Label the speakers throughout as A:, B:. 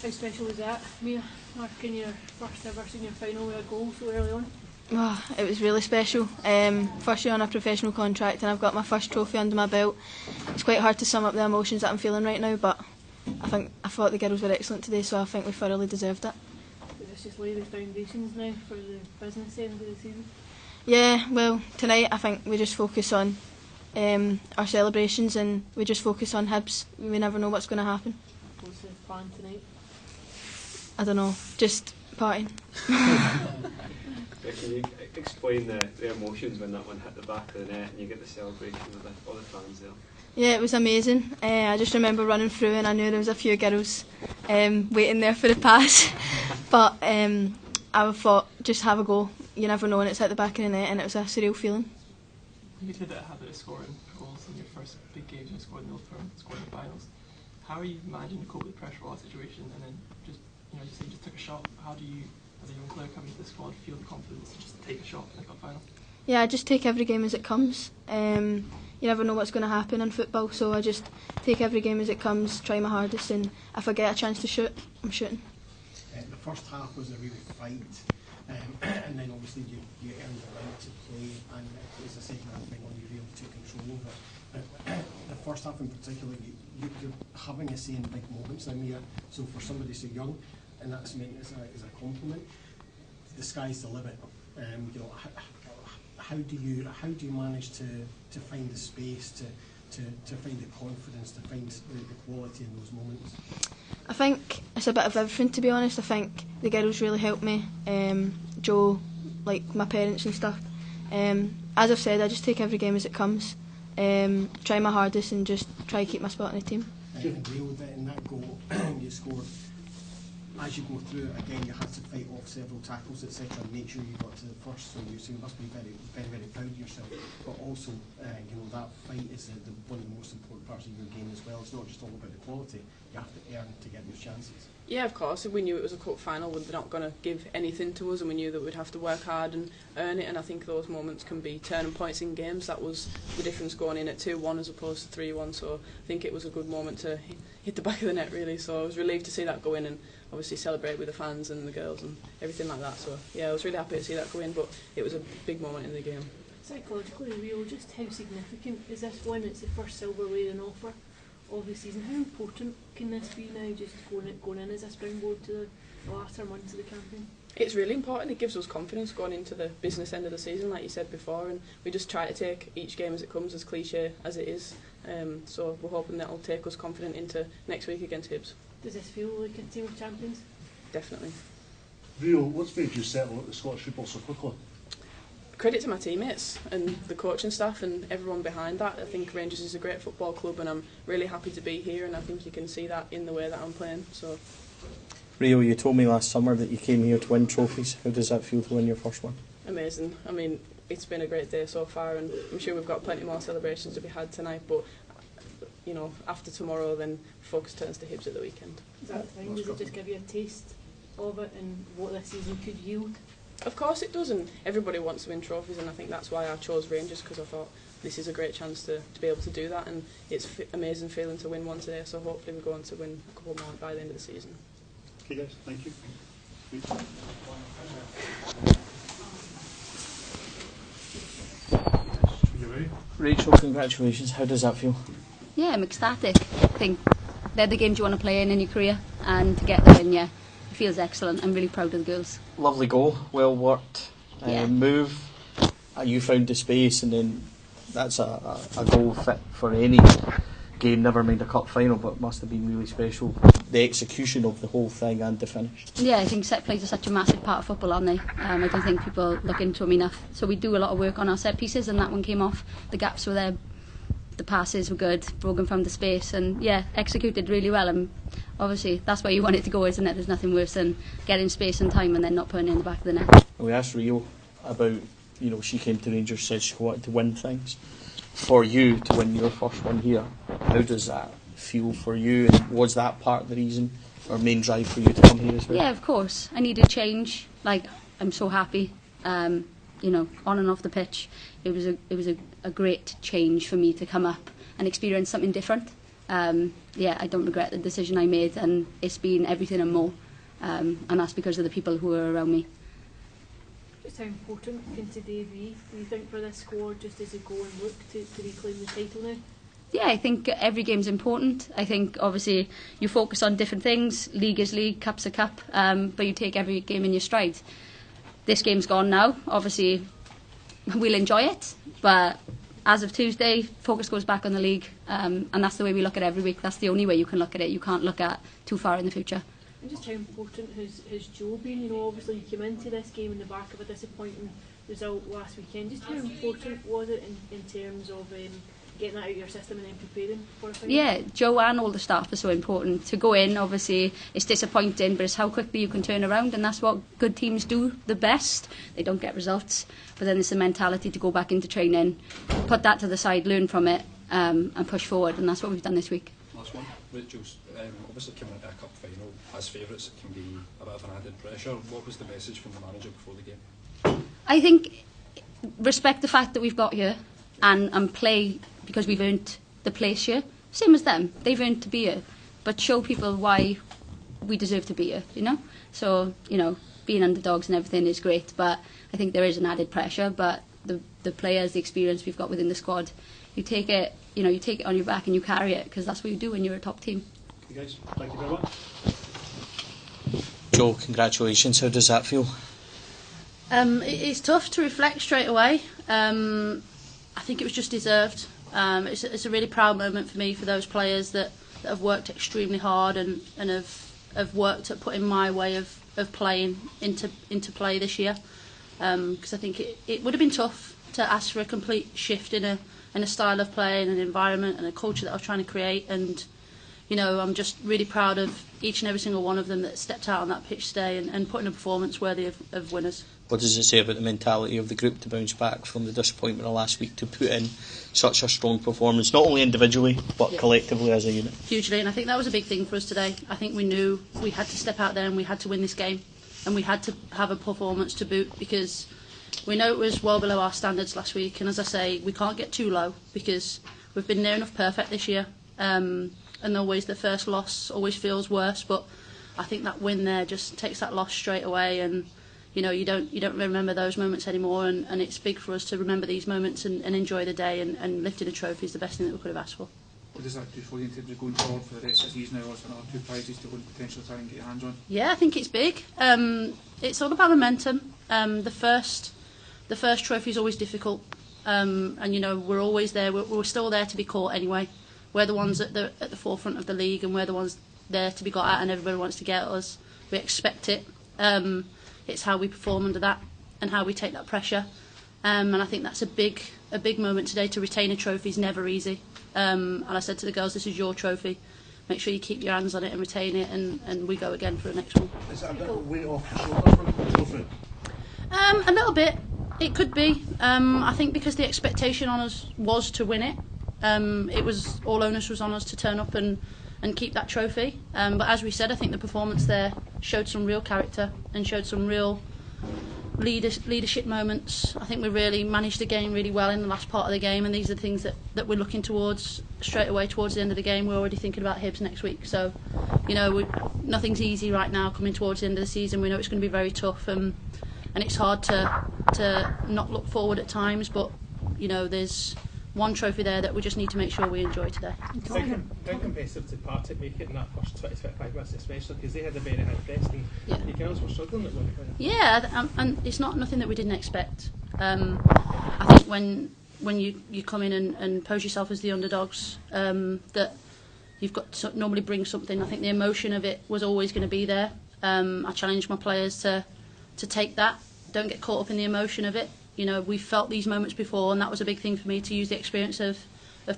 A: How special was that, Mia, marking your first ever senior final with a goal so early on?
B: Oh, it was really special. First year on a professional contract and I've got my first trophy under my belt. It's quite hard to sum up the emotions that I'm feeling right now, but I thought the girls were excellent today, so I think we thoroughly deserved it.
A: Does this just lay the foundations now for the business end of the season?
B: Yeah, well, tonight I think we just focus on our celebrations and we just focus on Hibs. We never know what's going to happen.
A: What's the plan tonight?
B: I don't know, just partying.
C: Can you explain the emotions when that one hit the back of the net and you get the celebration with all the fans there?
B: Yeah, it was amazing. I just remember running through and I knew there was a few girls waiting there for the pass. But I thought, just have a go. You never know when it's hit the back of the net, and it was a surreal feeling.
D: You did a habit of scoring goals in your first big games. You scored in the Old Firm, scored in the finals. How are you managing to cope with the pressure of that situation? And then just, you say you just took a shot. How do you, as a young player coming to the squad, feel the confidence to just take a shot in the cup final?
B: Yeah, I just take every game as it comes. You never know what's going to happen in football, so I just take every game as it comes, try my hardest, and if I get a chance to shoot, I'm shooting.
E: The first half was a real fight, and then obviously you earned the right to play, and it was the second half when you really took control of it. The first half in particular, you're having a say in big moments now, Mia, so for somebody so young, and that's meant as a compliment, the sky's the limit. How do you manage to find the space, to find the confidence, to find the quality in those moments?
B: I think it's a bit of everything, to be honest. I think the girls really helped me, Joe, like my parents and stuff. As I've said, I just take every game as it comes, try my hardest and just try to keep my spot in the team.
E: In that goal you scored, as you go through it again, you had to fight off several tackles, etc., and make sure you got to the first. So you must be very, very, very proud of yourself. But also, that fight is one of the most important parts of your game as well. It's not just all about the quality; you have to earn to get those chances.
F: Yeah, of course. We knew it was a cup final. They're not going to give anything to us, and we knew that we'd have to work hard and earn it. And I think those moments can be turning points in games. That was the difference going in at 2-1 as opposed to 3-1. So I think it was a good moment to hit the back of the net, really. So I was relieved to see that go in and obviously celebrate with the fans and the girls and everything like that. So yeah, I was really happy to see that go in. But it was a big moment in the game.
A: Psychologically, Rio, just how significant is this one? It's the first silverware in offer of the season. How important can this be now, just going in as a springboard to the latter months of the campaign?
F: It's really important. It gives us confidence going into the business end of the season, like you said before, and we just try to take each game as it comes, as cliche as it is. So we're hoping that will take us confident into next week against Hibs.
A: Does this feel like a team of champions?
F: Definitely.
G: Rio, what's made you settle at the Scottish football so quickly?
F: Credit to my teammates and the coaching staff and everyone behind that. I think Rangers is a great football club and I'm really happy to be here, and I think you can see that in the way that I'm playing. So,
H: Rio, you told me last summer that you came here to win trophies. How does that feel to win your first one?
F: Amazing. I mean, it's been a great day so far, and I'm sure we've got plenty more celebrations to be had tonight, but after tomorrow then focus turns to Hibs at the weekend.
A: Is that the thing? Does it just give you a taste of it and what this season could yield?
F: Of course it does, and everybody wants to win trophies, and I think that's why I chose Rangers, because I thought this is a great chance to be able to do that, and it's amazing feeling to win one today, so hopefully we go on to win a couple more by the end of the season.
G: Okay guys, thank you. You ready?
H: Rachel, congratulations. How does that feel?
I: Yeah, I'm ecstatic. I think they're the games you want to play in your career, and to get the win, yeah, it feels excellent. I'm really proud of the girls.
H: Lovely goal, well worked move. You found the space, and then that's a goal fit for any game, never mind a cup final, but it must have been really special, the execution of the whole thing and the finish.
I: Yeah, I think set plays are such a massive part of football, aren't they? I don't think people look into them enough. So we do a lot of work on our set pieces, and that one came off. The gaps were there, the passes were good, Brogan found the space, and yeah, executed really well. And obviously that's where you want it to go, isn't it? There's nothing worse than getting space and time and then not putting it in the back of the net.
H: We asked Rio about, she came to Rangers, said she wanted to win things. For you to win your first one here, how does that feel for you? And was that part of the reason or main drive for you to come here as well?
I: Yeah, of course. I needed change. I'm so happy. On and off the pitch, it was a great change for me to come up and experience something different. yeah, I don't regret the decision I made, and it's been everything and more, and that's because of the people who are around me.
A: Just how important can today be, do you think, for this squad, just as they go and look to reclaim the title now?
I: Yeah, I think every game's important. I think obviously you focus on different things. League is league, cup's a cup, but you take every game in your stride. This game's gone now. Obviously, we'll enjoy it, but as of Tuesday, focus goes back on the league, and that's the way we look at every week. That's the only way you can look at it. You can't look at too far in the future.
A: And just how important has Joe been? You know, obviously you came into this game in the back of a disappointing result last weekend. Just how important was it in terms of getting that out of your system and then preparing for a final?
I: Yeah, Joe and all the staff are so important. To go in, obviously, it's disappointing, but it's how quickly you can turn around, and that's what good teams do the best. They don't get results, but then it's the mentality to go back into training, put that to the side, learn from it, and push forward, and that's what we've done this week.
J: Last one, Rachel's obviously coming into a cup final as favourites, it can be a bit of an added pressure. What was the message from the manager before the game?
I: I think respect the fact that we've got here and play because we've earned the place here. Same as them, they've earned to be here, but show people why we deserve to be here, you know? So, you know, being underdogs and everything is great, but I think there is an added pressure, but the players, the experience we've got within the squad, you take it on your back and you carry it, because that's what you do when you're a top team.
G: Okay guys, thank you very much.
H: Joe, congratulations. How does that feel?
K: It's tough to reflect straight away. I think it was just deserved. It's a really proud moment for me, for those players that have worked extremely hard and have worked at putting my way of playing into play this year. Because I think it would have been tough to ask for a complete shift in a style of play and an environment and a culture that I was trying to create. And you know, I'm just really proud of each and every single one of them that stepped out on that pitch today and put in a performance worthy of winners.
H: What does it say about the mentality of the group to bounce back from the disappointment of last week to put in such a strong performance, not only individually but collectively as a unit?
K: Hugely, and I think that was a big thing for us today. I think we knew we had to step out there and we had to win this game, and we had to have a performance to boot, because we know it was well below our standards last week, and as I say, we can't get too low because we've been near enough perfect this year, and always the first loss always feels worse, but I think that win there just takes that loss straight away, and you know, you don't remember those moments anymore, and it's big for us to remember these moments and enjoy the day, and lifting a trophy is the best thing that we could have asked for.
L: What does that do for you in terms of going forward for the rest of the season now? Also, another 2 prizes to potentially try and get your hands on?
K: Yeah, I think it's big. It's all about momentum. The first trophy is always difficult, and you know, we're always there. We're still there to be caught anyway. We're the ones at the forefront of the league, and we're the ones there to be got at, and everybody wants to get at us. We expect it. It's how we perform under that and how we take that pressure, and I think that's a big moment today. To retain a trophy is never easy, and I said to the girls, this is your trophy, make sure you keep your hands on it and retain it, and we go again for the next one.
G: Is that a bit of weight off your shoulders for the trophy?
K: A little bit, it could be. I think because the expectation on us was to win it, it was all onus was on us to turn up and keep that trophy. But as we said, I think the performance there showed some real character and showed some real leadership moments. I think we really managed the game really well in the last part of the game, and these are the things that we're looking towards straight away towards the end of the game. We're already thinking about Hibs next week, so you know, nothing's easy right now coming towards the end of the season. We know it's going to be very tough, and it's hard to not look forward at times, but you know, there's one trophy there that we just need to make sure we enjoy today.
D: How competitive did Partick make it in that first 20-25 minutes, especially because they had a very high press, and you girls were struggling at one point?
K: Yeah, and it's not nothing that we didn't expect. I think when you come in and pose yourself as the underdogs, that you've got to normally bring something. I think the emotion of it was always going to be there. I challenged my players to take that. Don't get caught up in the emotion of it. You know, we've felt these moments before, and that was a big thing for me, to use the experience of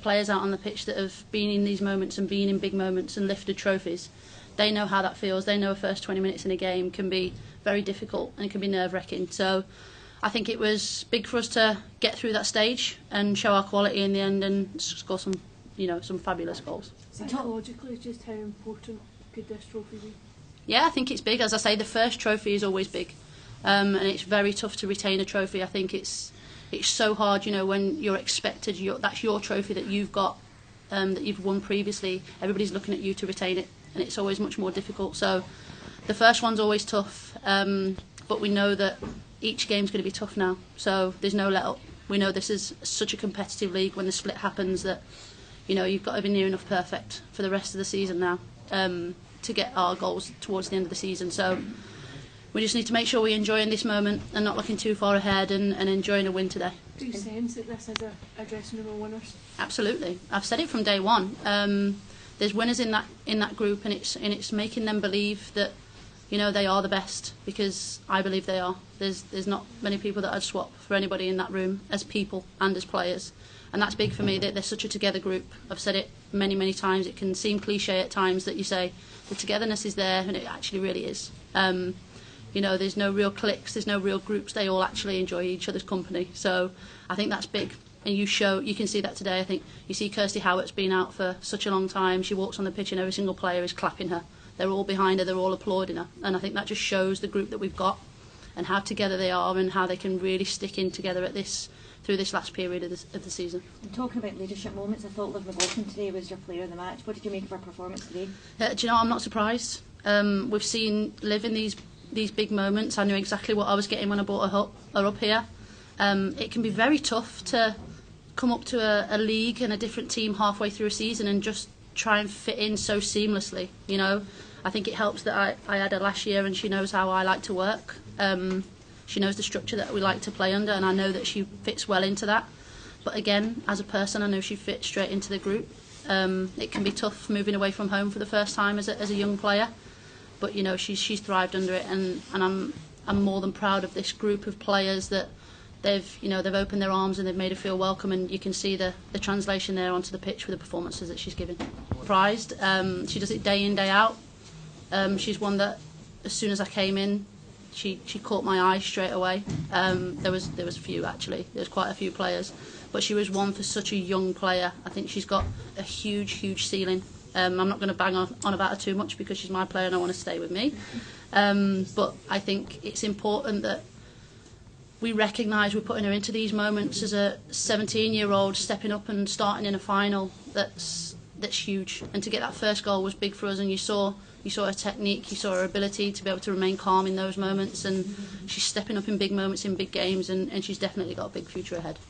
K: players out on the pitch that have been in these moments and been in big moments and lifted trophies. They know how that feels. They know a first 20 minutes in a game can be very difficult and it can be nerve-wracking. So I think it was big for us to get through that stage and show our quality in the end and score some fabulous goals.
A: Psychologically, just how important could this trophy be?
K: Yeah, I think it's big. As I say, the first trophy is always big. And it's very tough to retain a trophy. I think it's so hard, you know, when you're expected, that's your trophy that you've got that you've won previously, everybody's looking at you to retain it, and it's always much more difficult. So the first one's always tough, but we know that each game's going to be tough now, so there's no let up. We know this is such a competitive league. When the split happens, that you've got to be near enough perfect for the rest of the season now to get our goals towards the end of the season. So we just need to make sure we're enjoying this moment and not looking too far ahead, and enjoying a win today.
A: Do you sense that this is a dressing room of winners?
K: Absolutely. I've said it from day one. There's winners in that group, and it's making them believe that they are the best, because I believe they are. There's not many people that I'd swap for anybody in that room, as people and as players, and that's big for me, that they're such a together group. I've said it many times. It can seem cliche at times that you say the togetherness is there, and it actually really is. There's no real cliques, there's no real groups. They all actually enjoy each other's company. So I think that's big, and you can see that today. I think you see Kirsty Howart's been out for such a long time. She walks on the pitch and every single player is clapping her. They're all behind her, they're all applauding her, and I think that just shows the group that we've got and how together they are, and how they can really stick in together through this last period of the season.
M: And talking about leadership moments, I thought Liv McAulay today was your player of the match. What did you make of her performance today?
K: Do you know, I'm not surprised. We've seen Liv in these big moments. I knew exactly what I was getting when I brought her up here. It can be very tough to come up to a league and a different team halfway through a season and just try and fit in so seamlessly. I think it helps that I had her last year, and she knows how I like to work. She knows the structure that we like to play under, and I know that she fits well into that. But again, as a person, I know she fits straight into the group. It can be tough moving away from home for the first time as a young player, but she's thrived under it, and I'm more than proud of this group of players that they've opened their arms and they've made her feel welcome, and you can see the translation there onto the pitch with the performances that she's given. Prized. She does it day in, day out. She's one that, as soon as I came in, she caught my eye straight away. There was a few, actually. There's quite a few players, but she was one for such a young player. I think she's got a huge ceiling. I'm not going to bang on about her too much, because she's my player and I want to stay with me. But I think it's important that we recognise we're putting her into these moments as a 17-year-old stepping up and starting in a final. That's huge, and to get that first goal was big for us. And you saw her technique, you saw her ability to be able to remain calm in those moments, and she's stepping up in big moments in big games, and she's definitely got a big future ahead.